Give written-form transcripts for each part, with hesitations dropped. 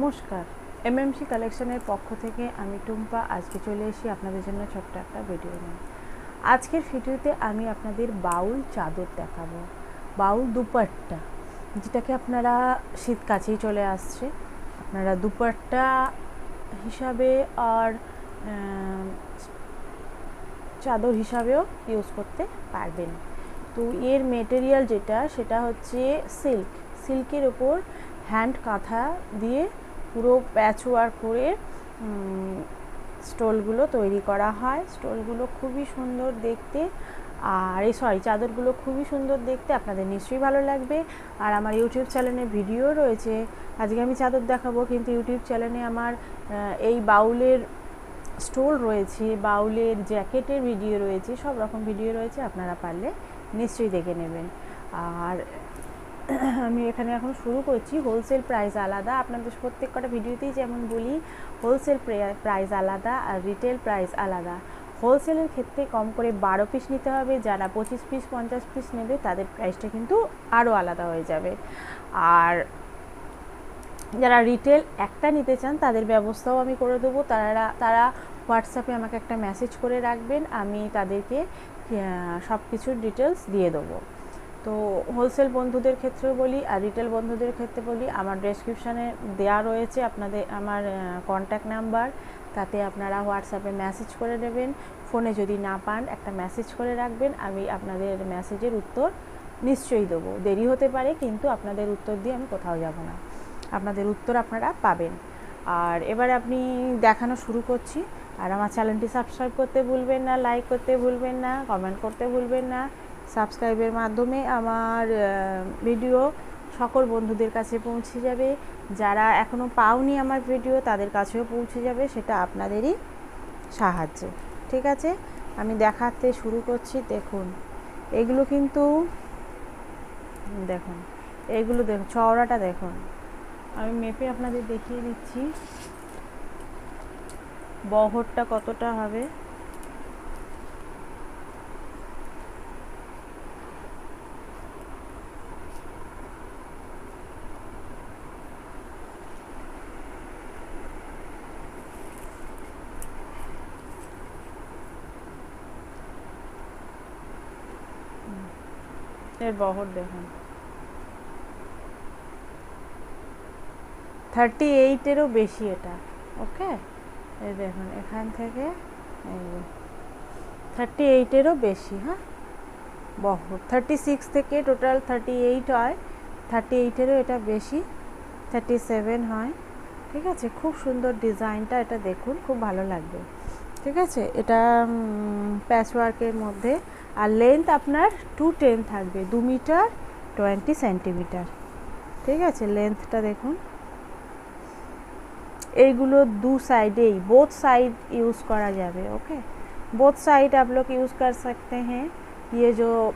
নমস্কার, এমএমসি কালেকশনের পক্ষ থেকে আমি টুম্পা আজকে চলে এসেছি আপনাদের জন্য ছোট্ট একটা ভিডিও নিয়ে। আজকের ভিডিওতে আমি আপনাদের বাউল চাদর দেখাবো, বাউল দুপাট্টা, যেটাকে আপনারা শীত কাছেই চলে আসছে, আপনারা দুপাট্টা হিসাবে আর চাদর হিসাবেও ইউজ করতে পারবেন। তো এর মেটেরিয়াল যেটা সেটা হচ্ছে সিল্কের ওপর হ্যান্ড কাঁথা দিয়ে পুরো প্যাচ ওয়ার্ক করে স্টোলগুলো তৈরি করা হয়। স্টোলগুলো খুবই সুন্দর দেখতে, আর চাদরগুলো খুবই সুন্দর দেখতে, আপনাদের নিশ্চয়ই ভালো লাগবে। আর আমার ইউটিউব চ্যানেলে ভিডিও রয়েছে, আজকে আমি চাদর দেখাবো কিন্তু ইউটিউব চ্যানেলে আমার এই বাউলের স্টোল রয়েছে, বাউলের জ্যাকেটের ভিডিও রয়েছে, সব রকম ভিডিও রয়েছে, আপনারা পারলে নিশ্চয়ই দেখে নেবেন। আর আমি এখানে এখন শুরু করছি। হোলসেল প্রাইস আলাদা, আপনাদের প্রত্যেক কটা ভিডিওতেই যেমন বলি হোলসেল প্রাইস আলাদা আর রিটেল প্রাইস আলাদা। হোলসেলের ক্ষেত্রে কম করে 12 পিস নিতে হবে, যারা 25 পিস 50 পিস নেবে তাদের প্রাইসটা কিন্তু আরও আলাদা হয়ে যাবে। আর যারা রিটেল একটা নিতে চান তাদের ব্যবস্থাও আমি করে দেবো। তারা হোয়াটসঅ্যাপে আমাকে একটা মেসেজ করে রাখবেন, আমি তাদেরকে সব কিছুর ডিটেলস দিয়ে দেবো। তো হোলসেল বন্ধুদের ক্ষেত্রেও বলি আর রিটেল বন্ধুদের ক্ষেত্রে বলি, আমার ডেসক্রিপশানে দেওয়া রয়েছে আমার কন্ট্যাক্ট নাম্বার, তাতে আপনারা হোয়াটসঅ্যাপে মেসেজ করে দেবেন। ফোনে যদি না পান একটা মেসেজ করে রাখবেন, আমি আপনাদের মেসেজের উত্তর নিশ্চয়ই দেবো। দেরি হতে পারে কিন্তু আপনাদের উত্তর দিয়ে আমি কোথাও যাব না, আপনাদের উত্তর আপনারা পাবেন। আর এবার আপনি দেখানো শুরু করছি। আর আমার চ্যানেলটি সাবস্ক্রাইব করতে ভুলবেন না, লাইক করতে ভুলবেন না, কমেন্ট করতে ভুলবেন না। সাবস্ক্রাইবের মাধ্যমে আমার ভিডিও সকল বন্ধুদের কাছে পৌঁছে যাবে, যারা এখনও পাওনি আমার ভিডিও তাদের কাছেও পৌঁছে যাবে, সেটা আপনাদেরই সাহায্যে। ঠিক আছে, আমি দেখাতে শুরু করছি। দেখুন এগুলো কিন্তু দেখুন, চওড়াটা দেখুন, আমি মেপে আপনাদের দেখিয়ে দিচ্ছি বহরটা কতটা হবে। এর বহর দেখুন 38-এরও বেশি এটা। ওকে, এই দেখুন এখান থেকে 38-এরও বেশি। হ্যাঁ, বহর 36 থেকে টোটাল 38 হয়, 38-এরও এটা বেশি, 37 হয়। ঠিক আছে, খুব সুন্দর ডিজাইনটা, এটা দেখুন খুব ভালো লাগবে। ঠিক আছে, এটা প্যাচওয়ার্কের মধ্যে। আর লেন্থ আপনার 210 থাকবে, 2 মিটার 20 সেন্টিমিটার। ঠিক আছে, লেন্থটা দেখুন। এইগুলো दो साइडेই, बोथ साइड यूज़ करा जाए। ओके, बोथ साइड आप लोग यूज़ कर सकते हैं। ये जो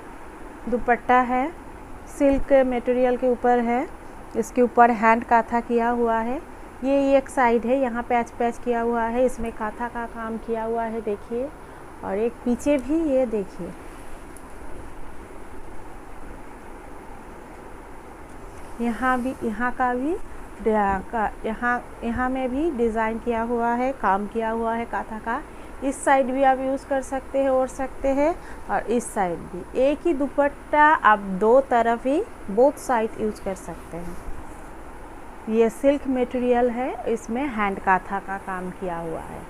दुपट्टा है सिल्क मटेरियल के ऊपर है, इसके ऊपर हैंड काथा किया हुआ है। ये एक साइड है, यहाँ पैच किया हुआ है, इसमें काथा का काम किया हुआ है, देखिए। और एक पीछे भी, ये देखिए, यहाँ भी, यहाँ का भी, यहाँ में भी डिज़ाइन किया हुआ है, काम किया हुआ है काथा का। इस साइड भी आप यूज़ कर सकते हैं, ओढ़ सकते हैं, और इस साइड भी। एक ही दुपट्टा आप दो तरफ ही, बोथ साइड यूज़ कर सकते हैं। ये सिल्क मटेरियल है, इसमें हैंड काथा का काम किया हुआ है।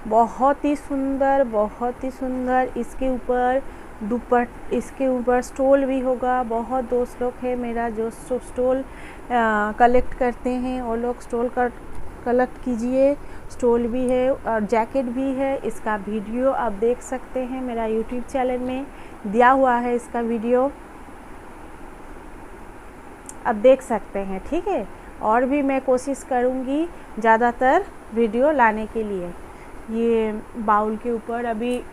बहुत ही सुंदर, बहुत ही सुंदर। इसके ऊपर स्टोल भी होगा। बहुत दोस्त लोग हैं मेरा जो स्टोल कलेक्ट करते हैं, वो लोग स्टोल कलेक्ट कीजिए। स्टोल भी है और जैकेट भी है। इसका वीडियो आप देख सकते हैं, मेरा यूट्यूब चैनल में दिया हुआ है, इसका वीडियो आप देख सकते हैं। ठीक है, और भी मैं कोशिश करूँगी ज़्यादातर वीडियो लाने के लिए। ये बाउल के ऊपर अभी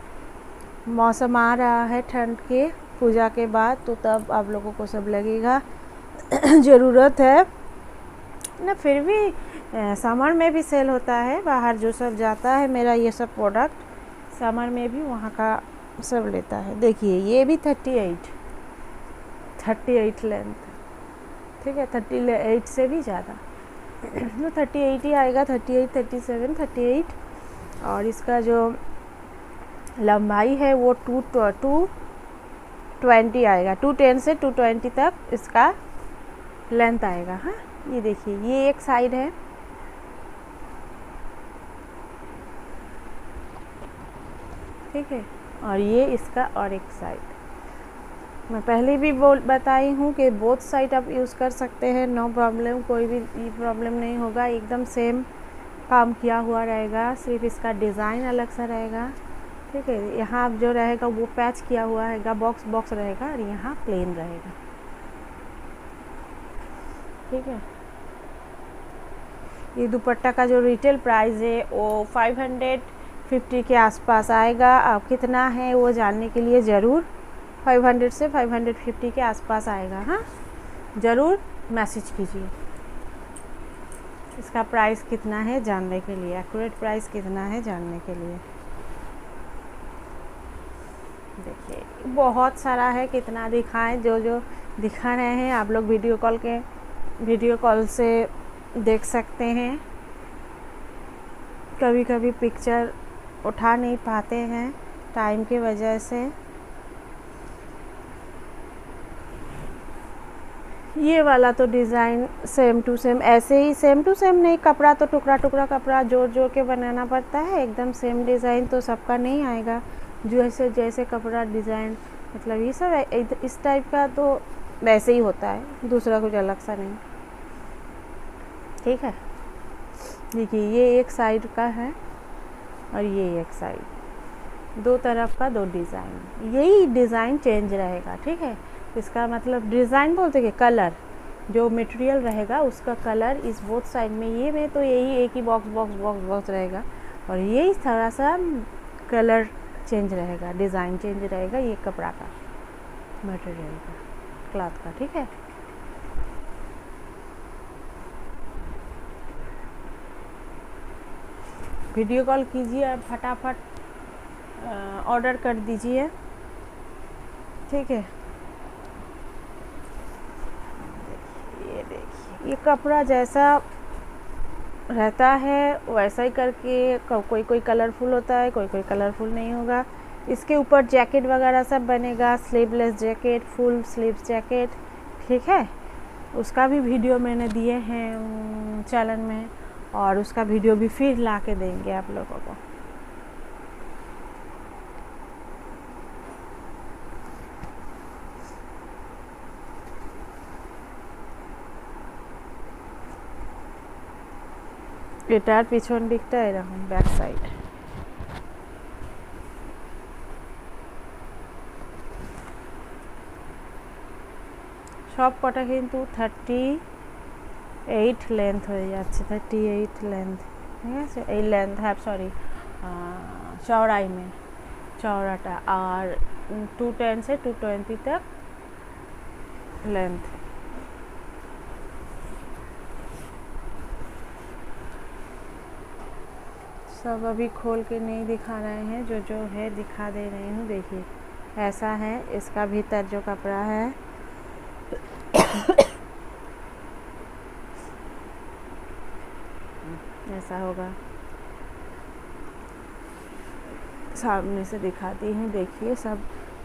मौसम आ रहा है ठंड के, पूजा के बाद, तो तब आप लोगों को सब लगेगा ज़रूरत है ना। फिर भी समर में भी सेल होता है, बाहर जो सब जाता है मेरा ये सब प्रोडक्ट समर में भी वहाँ का सब लेता है। देखिए ये भी 38 लेंथ, ठीक है, 38 से भी ज़्यादा तो 38 ही आएगा, 38, 37, 38। और इसका जो लंबाई है वो 220 आएगा, 210 से 220 तक इसका लेंथ आएगा। हाँ, ये देखिए, ये एक साइड है, ठीक है, और ये इसका और एक साइड। मैं पहले भी बताई हूँ कि बोथ साइड आप यूज़ कर सकते हैं, नो प्रॉब्लम, कोई भी प्रॉब्लम नहीं होगा, एकदम सेम काम किया हुआ रहेगा, सिर्फ इसका डिज़ाइन अलग सा रहेगा, ठीक है। यहाँ जो रहेगा वो पैच किया हुआ रहेगा, बॉक्स बॉक्स रहेगा, और यहाँ प्लेन रहेगा, ठीक है। ये दुपट्टा का जो रिटेल प्राइस है वो 550 के आसपास आएगा। अब कितना है वो जानने के लिए ज़रूर 500 से 550 के आसपास आएगा। हाँ, ज़रूर मैसेज कीजिए इसका प्राइस कितना है जानने के लिए, एक्यूरेट प्राइस कितना है जानने के लिए। देखिए, बहुत सारा है, कितना दिखाएं, जो जो दिखा रहे हैं आप लोग वीडियो कॉल से देख सकते हैं। कभी कभी पिक्चर उठा नहीं पाते हैं टाइम की वजह से। ये वाला तो डिज़ाइन सेम टू सेम, ऐसे ही सेम टू सेम नहीं, कपड़ा तो टुकड़ा टुकड़ा कपड़ा जोड़ जोड़ के बनाना पड़ता है, एकदम सेम डिज़ाइन तो सबका नहीं आएगा। जैसे जैसे कपड़ा डिज़ाइन, मतलब ये सब इस टाइप का तो वैसे ही होता है, दूसरा कुछ अलग सा नहीं, ठीक है। देखिए, ये एक साइड का है और ये एक साइड, दो तरफ का दो डिज़ाइन, यही डिज़ाइन चेंज रहेगा, ठीक है। इसका मतलब डिज़ाइन बोलते कि कलर, जो मटेरियल रहेगा उसका कलर इस बोथ साइड में, ये में तो यही एक ही बॉक्स बॉक्स बॉक्स बॉक्स रहेगा, और यही थोड़ा सा कलर चेंज रहेगा, डिज़ाइन चेंज रहेगा, ये कपड़ा का, मटेरियल का, क्लॉथ का, ठीक है। वीडियो कॉल कीजिए, फटाफट ऑर्डर कर दीजिए, ठीक है। ये देखिए, ये कपड़ा जैसा रहता है वैसा ही करके, कोई कोई कलरफुल होता है, कोई कोई कलरफुल नहीं होगा। इसके ऊपर जैकेट वगैरह सब बनेगा, sleeveless jacket, full sleeves jacket, ठीक है। उसका भी वीडियो मैंने दिए हैं चैनल में, और उसका वीडियो भी फिर ला के देंगे आप लोगों को। এটার পিছন দিকটা এরকম ব্যাক সাইড, সব কটা কিন্তু 38 লেন্থ হয়ে যাচ্ছে, 38 লেন্থ, ঠিক আছে। এই লেন্থ, হ্যাঁ সরি, चौड़ाई में चौड़ाटा, और 210 से 220 तक लेंथ। सब अभी खोल के नहीं दिखा रहे हैं, जो जो है दिखा दे रही हूँ। देखिए, ऐसा है इसका भीतर जो कपड़ा है, ऐसा होगा। सामने से दिखाती हूँ, देखिए, सब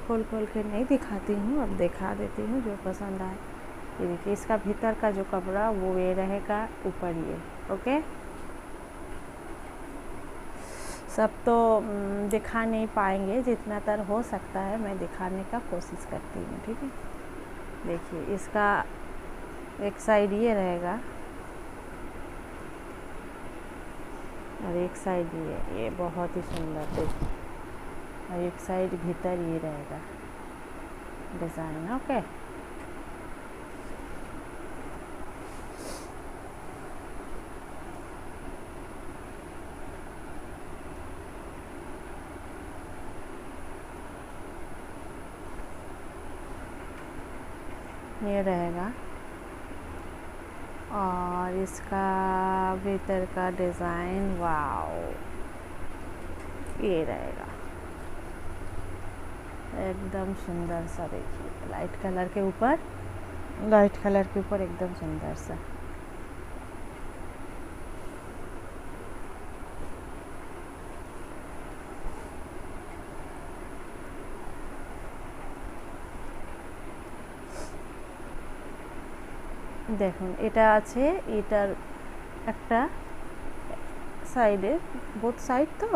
खोल खोल के नहीं दिखाती हूँ, अब दिखा देती हूँ जो पसंद आए। ये देखिए, इसका भीतर का जो कपड़ा वो ये रहेगा, ऊपर ये, ओके। सब तो दिखा नहीं पाएंगे, जितना तर हो सकता है मैं दिखाने का कोशिश करती हूँ, ठीक है। देखिए, इसका एक साइड ये रहेगा और एक साइड ये बहुत ही सुंदर, देखिए, और एक साइड भीतर ये रहेगा डिज़ाइन, ओके। ये रहेगा, और इसका भीतर का डिज़ाइन, वाओ, ये रहेगा, एकदम सुंदर सा देखिए, लाइट कलर के ऊपर एकदम सुंदर सा। দেখুন এটা আছে, এটার একটা সাইডে বোথ সাইড তো,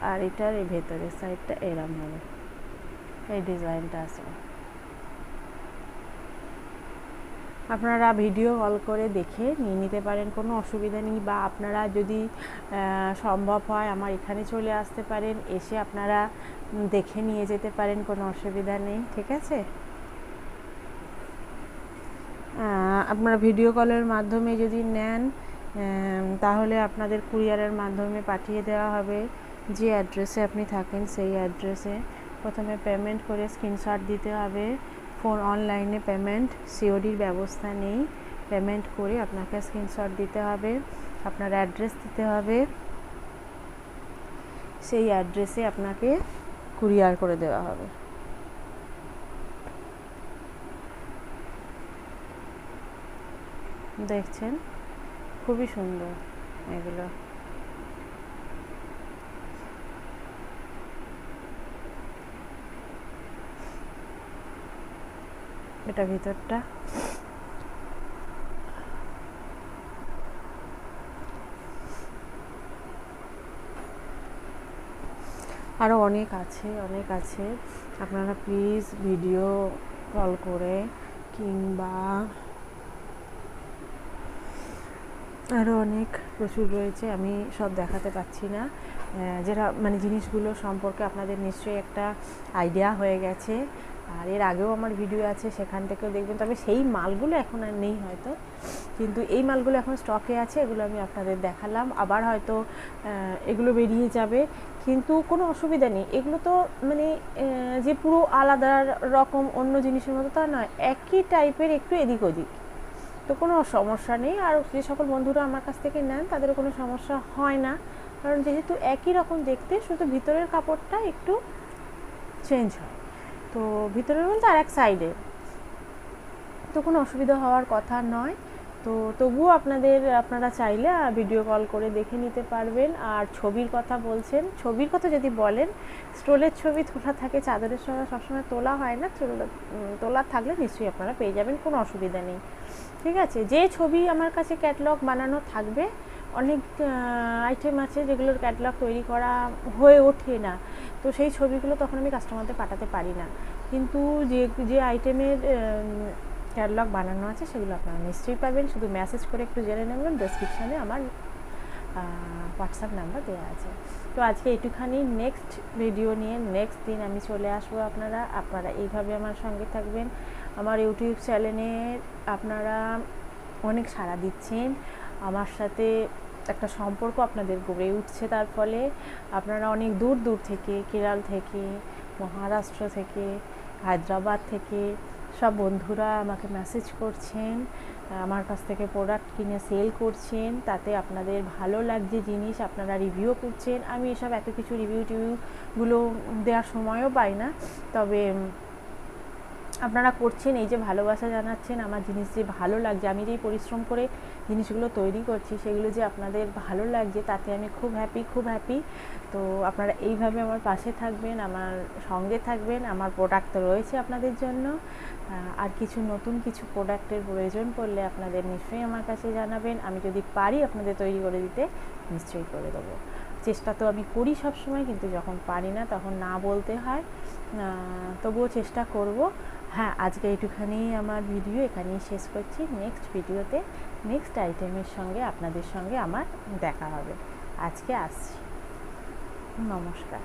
আর এটার এই ভেতরের সাইডটা এরম হবে, এই ডিজাইনটা আছে। আপনারা ভিডিও কল করে দেখে নিয়ে নিতে পারেন, কোনো অসুবিধা নেই। বা আপনারা যদি সম্ভব হয় আমার এখানে চলে আসতে পারেন, এসে আপনারা দেখে নিয়ে যেতে পারেন, কোনো অসুবিধা নেই, ঠিক আছে। আপনারা ভিডিও কলের মাধ্যমে যদি নেন তাহলে আপনাদের কুরিয়ারের মাধ্যমে পাঠিয়ে দেওয়া হবে। যে অ্যাড্রেসে আপনি থাকেন সেই অ্যাড্রেসে প্রথমে পেমেন্ট করে স্ক্রিনশট দিতে হবে। ফোন অনলাইনে পেমেন্ট, সিওডির ব্যবস্থা নেই। পেমেন্ট করে আপনাকে স্ক্রিনশট দিতে হবে, আপনার অ্যাড্রেস দিতে হবে, সেই অ্যাড্রেসে আপনাকে কুরিয়ার করে দেওয়া হবে। দেখছেন খুবই সুন্দর এগুলো। এটা ভিতরটা, আরও অনেক আছে, আপনারা প্লিজ ভিডিও কল করে কিংবা আরও অনেক প্রচুর রয়েছে, আমি সব দেখাতে পাচ্ছি না। যেটা মানে জিনিসগুলো সম্পর্কে আপনাদের নিশ্চয়ই একটা আইডিয়া হয়ে গেছে, আর এর আগেও আমার ভিডিও আছে, সেখান থেকেও দেখবেন। তবে সেই মালগুলো এখন আর নেই হয়তো, কিন্তু এই মালগুলো এখন স্টকে আছে, এগুলো আমি আপনাদের দেখালাম। আবার হয়তো এগুলো বেরিয়ে যাবে, কিন্তু কোনো অসুবিধা নেই। এগুলো তো মানে যে পুরো আলাদা রকম অন্য জিনিসের মতো তা নয়, একই টাইপের, একটু এদিক ওদিক, তো কোনো সমস্যা নেই। আর যে সকল বন্ধুরা আমার কাছ থেকে নেন তাদেরও কোনো সমস্যা হয় না, কারণ যেহেতু একই রকম দেখতে, শুধু ভিতরের কাপড়টা একটু চেঞ্জ হয়। তো ভিতরের বলতে আর এক সাইডে, তো কোনো অসুবিধা হওয়ার কথা নয়। তো তবুও আপনারা চাইলে ভিডিও কল করে দেখে নিতে পারবেন। আর ছবির কথা বলছেন, ছবির কথা যদি বলেন, স্টোলের ছবি তোলা থাকে, চাদরের সঙ্গে সবসময় তোলা হয় না, তোলা থাকলে নিশ্চয়ই আপনারা পেয়ে যাবেন, কোনো অসুবিধা নেই, ঠিক আছে। যে ছবি আমার কাছে ক্যাটালগ বানানো থাকবে, অনেক আইটেম আছে যেগুলোর ক্যাটালগ তৈরি করা হয়ে ওঠে না, তো সেই ছবিগুলো তখন আমি কাস্টমারদের পাঠাতে পারি না। কিন্তু যে আইটেমের ক্যাটালগ বানানো আছে সেগুলো আপনারা নিশ্চয়ই পাবেন। শুধু মেসেজ করে একটু জেনে নেবেন, ডেসক্রিপশানে আমার হোয়াটসঅ্যাপ নাম্বার দেওয়া আছে। তো আজকে এইটুখানি, নেক্সট ভিডিও নিয়ে নেক্সট দিন আমি চলে আসবো। আপনারা এইভাবে আমার সঙ্গে থাকবেন। আমার ইউটিউব চ্যানেলে আপনারা অনেক সাড়া দিচ্ছেন, আমার সাথে একটা সম্পর্ক আপনাদের গড়ে উঠছে। তার ফলে আপনারা অনেক দূর দূর থেকে, কেরল থেকে, মহারাষ্ট্র থেকে, হায়দ্রাবাদ থেকে সব বন্ধুরা আমাকে মেসেজ করছেন, আমার কাছ থেকে প্রোডাক্ট কিনে সেল করছেন। তাতে আপনাদের ভালো লাগছে জিনিস, আপনারা রিভিউ করছেন। আমি এসব এত কিছু রিভিউগুলো দেওয়ার সময়ও পাই না, তবে আপনারা করছেন, এই যে ভালোবাসা জানাচ্ছেন, আমার জিনিস যে ভালো লাগছে, আমি যেই পরিশ্রম করে জিনিসগুলো তৈরি করছি সেগুলো যে আপনাদের ভালো লাগছে, তাতে আমি খুব হ্যাপি। তো আপনারা এইভাবে আমার পাশে থাকবেন, আমার সঙ্গে থাকবেন। আমার প্রোডাক্ট তো রয়েছে আপনাদের জন্য, আর নতুন কিছু প্রোডাক্টের প্রয়োজন পড়লে আপনাদের নিশ্চয়ই আমার কাছে জানাবেন। আমি যদি পারি আপনাদের তৈরি করে দিতে নিশ্চয়ই করে দেবো। চেষ্টা তো আমি করি সব সময়, কিন্তু যখন পারি না তখন না বলতে হয়, তবুও চেষ্টা করব। হ্যাঁ, আজকে এইটুখানি আমার ভিডিও এখানেই শেষ করছি। নেক্সট ভিডিওতে নেক্সট আইটেমের সঙ্গে আপনাদের সঙ্গে আমার দেখা হবে। আজকে আসছি, নমস্কার।